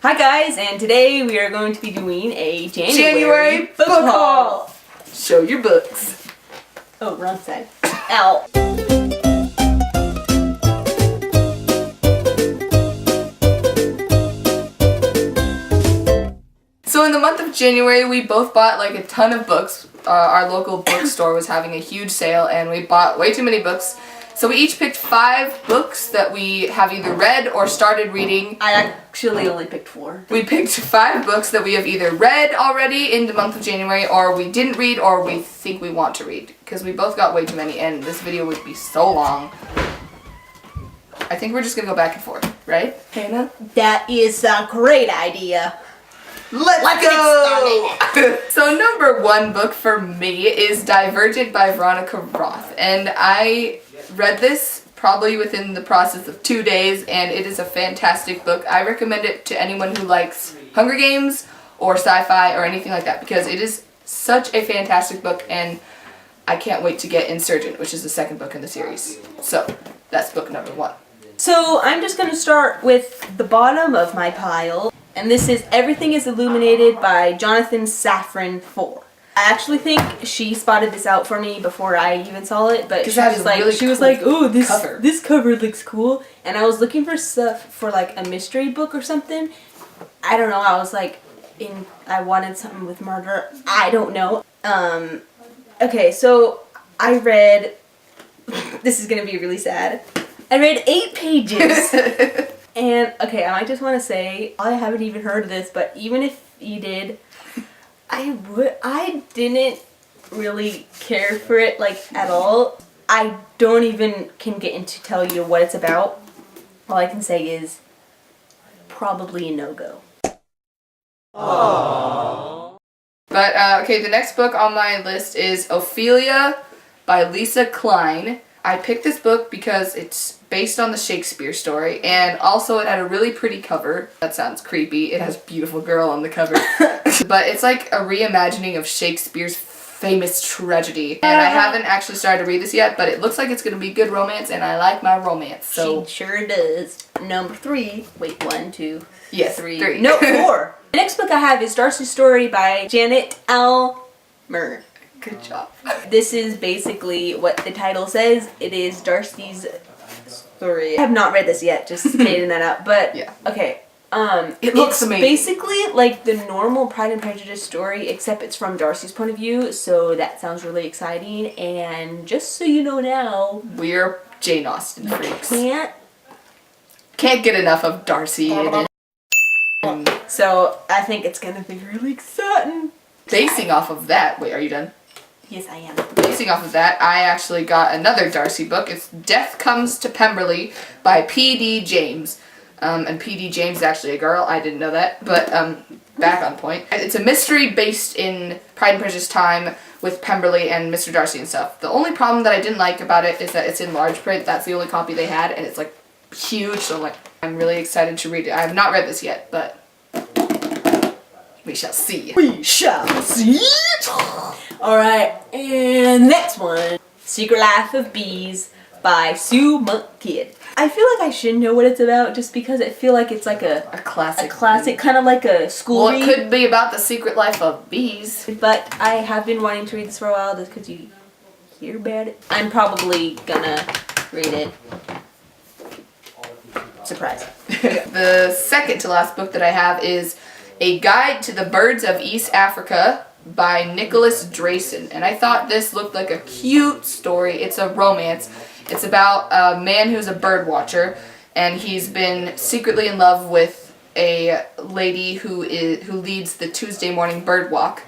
Hi guys, and today we are going to be doing a January book haul. Show your books. Oh, wrong side. Ow. So in the month of January, we both bought like a ton of books. Our local bookstore was having a huge sale and we bought way too many books. So we each picked 5 books that we have either read or started reading. I actually only picked 4. We picked 5 books that we have either read already in the month of January, or we didn't read, or we think we want to read. Because we both got way too many and this video would be so long. I think we're just going to go back and forth, right, Hannah? That is a great idea. Let's go! So number 1 book for me is Divergent by Veronica Roth. And I read this probably within the process of 2 days, and it is a fantastic book. I recommend it to anyone who likes Hunger Games or sci-fi or anything like that, because it is such a fantastic book, and I can't wait to get Insurgent, which is the second book in the series. So that's book number 1. So I'm just going to start with the bottom of my pile, and this is Everything is Illuminated by Jonathan Safran Foer. I actually think she spotted this out for me before I even saw it, but she was like, "Oh, this cover looks cool," and I was looking for stuff for like a mystery book or something. I don't know. I was like, I wanted something with murder. I don't know. Okay, so I read. This is gonna be really sad. I read 8 pages, and okay, I just want to say I haven't even heard of this, but even if you did. I didn't really care for it, like, at all. I don't even can get into tell you what it's about. All I can say is probably a no-go. Aww. But, okay, the next book on my list is Ophelia by Lisa Klein. I picked this book because it's based on the Shakespeare story, and also it had a really pretty cover. That sounds creepy. It has a beautiful girl on the cover. But it's like a reimagining of Shakespeare's famous tragedy. And I haven't actually started to read this yet, but it looks like it's going to be good romance, and I like my romance, so... She sure does. Number 3. Wait, 1, 2, yes, 3. No, 4. The next book I have is Darcy's Story by Janet Almer. Good job. This is basically what the title says. It is Darcy's story. I have not read this yet, just stating that out. But, yeah. Okay. It looks amazing. It's basically like the normal Pride and Prejudice story, except it's from Darcy's point of view, so that sounds really exciting. And just so you know now... We're Jane Austen freaks. Can't get enough of Darcy in it. So, I think it's gonna be really exciting. Basing off of that... Wait, are you done? Yes, I am. Basing off of that, I actually got another Darcy book. It's Death Comes to Pemberley by P.D. James. And P.D. James is actually a girl. I didn't know that, but back on point. It's a mystery based in Pride and Prejudice time with Pemberley and Mr. Darcy and stuff. The only problem that I didn't like about it is that it's in large print. That's the only copy they had, and it's like huge, so I'm really excited to read it. I have not read this yet, but we shall see. We shall see. Alright, and next one. Secret Life of Bees by Sue Monk Kidd. I feel like I should know what it's about just because I feel like it's like a classic, kind of like a school read. Well, it could be about the secret life of bees. But I have been wanting to read this for a while just because you hear about it. I'm probably gonna read it. Surprise. The second to last book that I have is A Guide to the Birds of East Africa by Nicolas Drayson. And I thought this looked like a cute story. It's a romance. It's about a man who's a bird watcher, and he's been secretly in love with a lady who leads the Tuesday morning bird walk.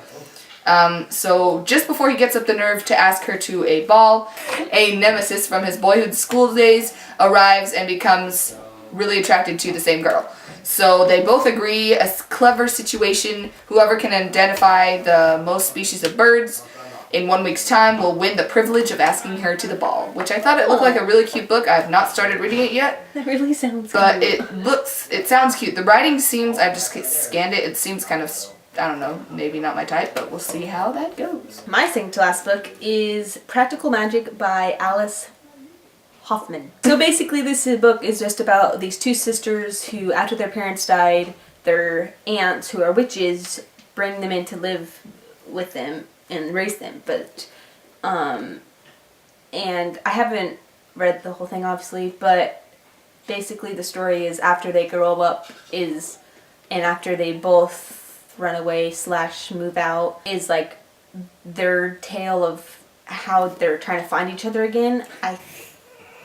So just before he gets up the nerve to ask her to a ball, a nemesis from his boyhood school days arrives and becomes really attracted to the same girl. So they both agree, a clever situation, whoever can identify the most species of birds in 1 week's time will win the privilege of asking her to the ball, which I thought it looked like a really cute book. I have not started reading it yet. That really sounds But it sounds cute. The writing seems, I've just scanned it, it seems kind of, I don't know, maybe not my type, but we'll see how that goes. My second to last book is Practical Magic by Alice Hoffman. So basically this book is just about these 2 sisters who, after their parents died, their aunts who are witches bring them in to live with them and raise them. But and I haven't read the whole thing obviously, but basically the story is after they grow up and after they both run away / move out is like their tale of how they're trying to find each other again, I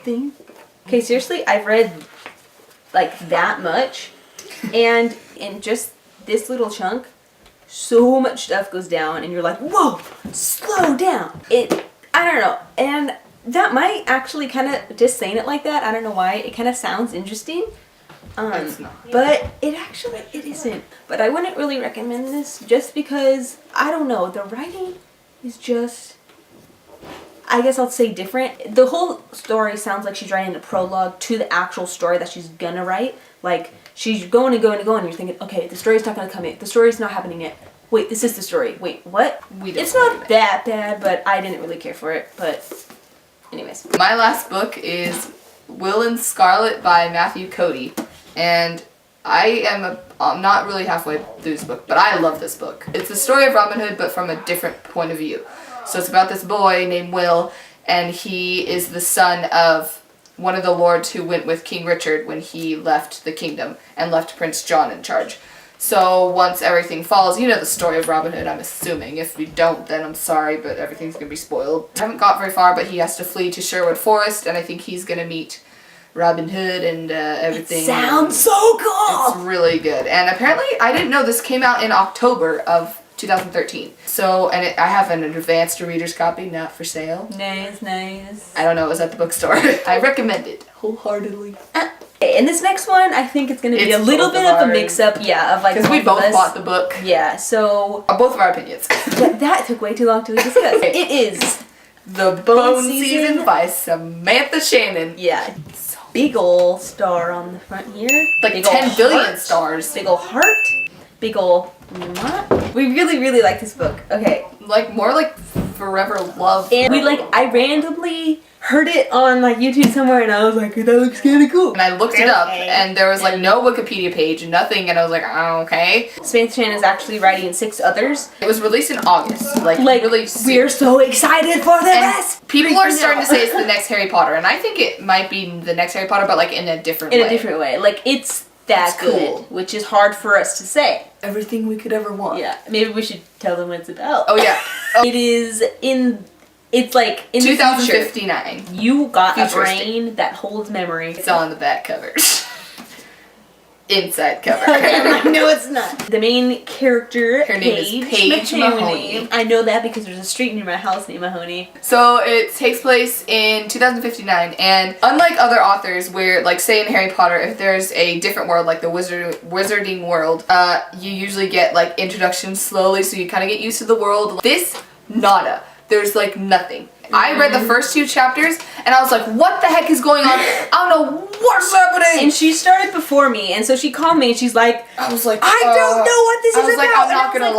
think. Okay, seriously, I've read like that much, and in just this little chunk, so much stuff goes down, and you're like, whoa, slow down. I don't know, and that might actually kind of, just saying it like that, I don't know why, it kind of sounds interesting. It's not. But it isn't. But I wouldn't really recommend this just because, I don't know, the writing is just, I guess I'll say different. The whole story sounds like she's writing a prologue to the actual story that she's gonna write. Like, she's going and going and going, and you're thinking, okay, the story's not gonna come yet. The story's not happening yet. Wait, this is the story. Wait, what? It's not that bad, but I didn't really care for it. But anyways. My last book is Will and Scarlet by Matthew Cody. And I'm not really halfway through this book, but I love this book. It's the story of Robin Hood, but from a different point of view. So it's about this boy named Will, and he is the son of one of the lords who went with King Richard when he left the kingdom and left Prince John in charge. So once everything falls, you know the story of Robin Hood, I'm assuming. If you don't, then I'm sorry, but everything's going to be spoiled. I haven't got very far, but he has to flee to Sherwood Forest, and I think he's going to meet Robin Hood and everything. It sounds so cool! It's really good. And apparently, I didn't know this came out in October of 2013. So, and I have an advanced reader's copy, not for sale. Nice. I don't know, it was at the bookstore. I recommend it wholeheartedly. Okay, and this next one, I think it's going to be a little bit of a mix-up, yeah, of like because we both bought the book. Yeah, so... Both of our opinions. that took way too long to discuss. It is The Bone Season by Samantha Shannon. Yeah. Big ol' star on the front here. Like big 10 billion heart. stars. Big ol' heart. Big ol' mwah. We really, really like this book. Okay. Like, more like Forever Love. And I randomly heard it on like YouTube somewhere, and I was like, that looks kind of cool. And I looked it up, and there was like no Wikipedia page, nothing, and I was like, oh, okay. Samantha Shannon is actually writing 6 others. It was released in August. Like really we're so excited for the rest! People are starting to say it's the next Harry Potter, and I think it might be the next Harry Potter, but like in a different way. In a different way. Like, it's that good, cool. Which is hard for us to say. Everything we could ever want. Yeah, maybe we should tell them what it's about. Oh, yeah. It is it's like in 2059. You got a brain that holds memory. It's on the back cover. Inside cover. No, it's not. The main character, her name is Paige Mahoney. I know that because there's a street near my house named Mahoney. So it takes place in 2059, and unlike other authors where, like, say in Harry Potter, if there's a different world, like the wizarding world, you usually get, like, introductions slowly, so you kind of get used to the world. This, nada. There's, like, nothing. I read the first 2 chapters, and I was like, what the heck is going on? I don't know what's happening! And she started before me, and so she called me, and she's like, I was like, I don't know what this is about! Like, I'm not gonna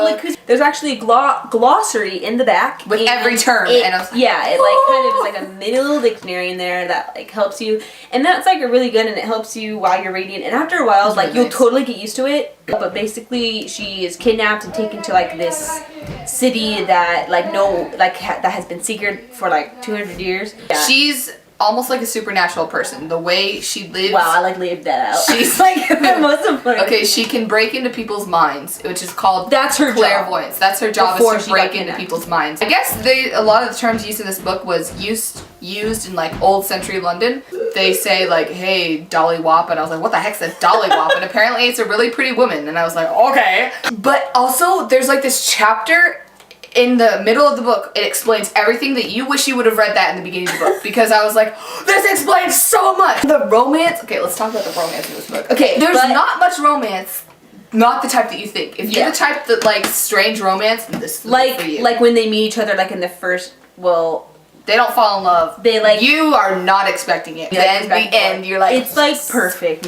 like this book. There's actually a glossary in the back. With every term. And I was like, yeah, it like kind of is like a mini little dictionary in there that like helps you. And that's like really good, and it helps you while you're reading. And after a while, like really you'll totally get used to it. But basically, she is kidnapped and taken to like this city that that has been secret for like 200 years. Yeah. She's almost like a supernatural person. The way she lives. Wow, I like laid that out. She's like the most important. Okay, she can break into people's minds, which is called that's her clairvoyance. Job. That's her job, is to break into people's minds. I guess a lot of the terms used in this book was used in like old century London. They say like, hey, Dolly Wop, and I was like, what the heck's a Dolly Wop? And apparently it's a really pretty woman, and I was like, okay. But also there's like this chapter in the middle of the book, it explains everything that you wish you would have read that in the beginning of the book, because I was like, this explains so much! The romance, okay, let's talk about the romance in this book. Okay, there's not much romance, not the type that you think. If you're the type that likes strange romance, then this is for you. Like when they meet each other, like in the first, they don't fall in love. They like... You are not expecting it. Then the end, you're like... It's like perfect.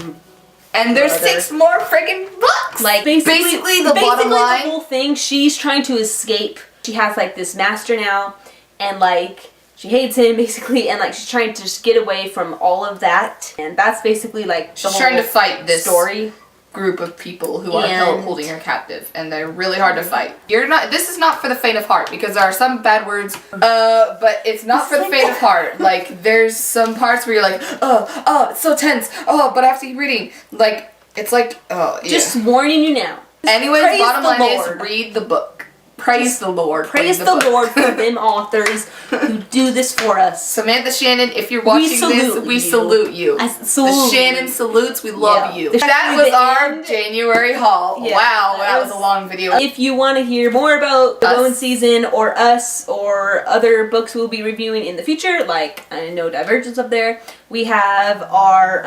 And there's 6 more friggin' books! Like, basically the bottom line... the whole thing, she's trying to escape. She has like this master now, and like she hates him basically, and like she's trying to just get away from all of that, and that's basically like the she's trying to fight this story. group of people who are holding her captive, and they're really hard to fight. This is not for the faint of heart, because there are some bad words, but it's not for the faint of heart. Like, there's some parts where you're like, oh, it's so tense, but I have to keep reading. Like, it's like, Just warning you now. Anyways, bottom line is, read the book. Praise the Lord. Praise the Lord for them authors who do this for us. Samantha, Shannon, if you're watching this, we salute you. The Shannon salutes, we love you. That was our January haul. Yeah, wow, that was a long video. If you want to hear more about the Bone Season, or us, or other books we'll be reviewing in the future, like, I know Divergent's up there, we have our,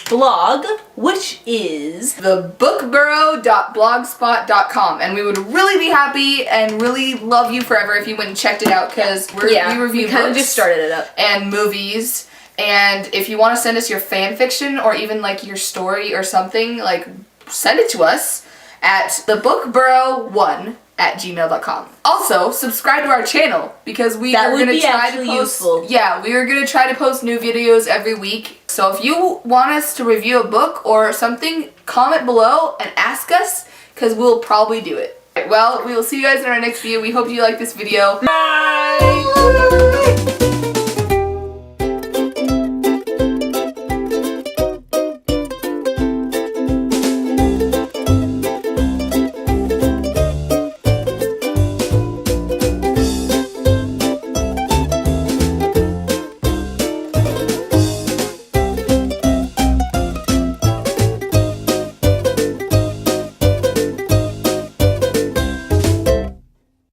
blog, which is thebookburrow.blogspot.com, and we would really be happy and really love you forever if you went and checked it out, because we review books, kind of just started it up, and movies. And if you want to send us your fan fiction or even like your story or something, like, send it to us at thebookburrow1@gmail.com. Also, subscribe to our channel, because we are going to try to post useful. Yeah, we are going to try to post new videos every week. So if you want us to review a book or something, comment below and ask us, because we'll probably do it. Well, we will see you guys in our next video. We hope you like this video. Bye!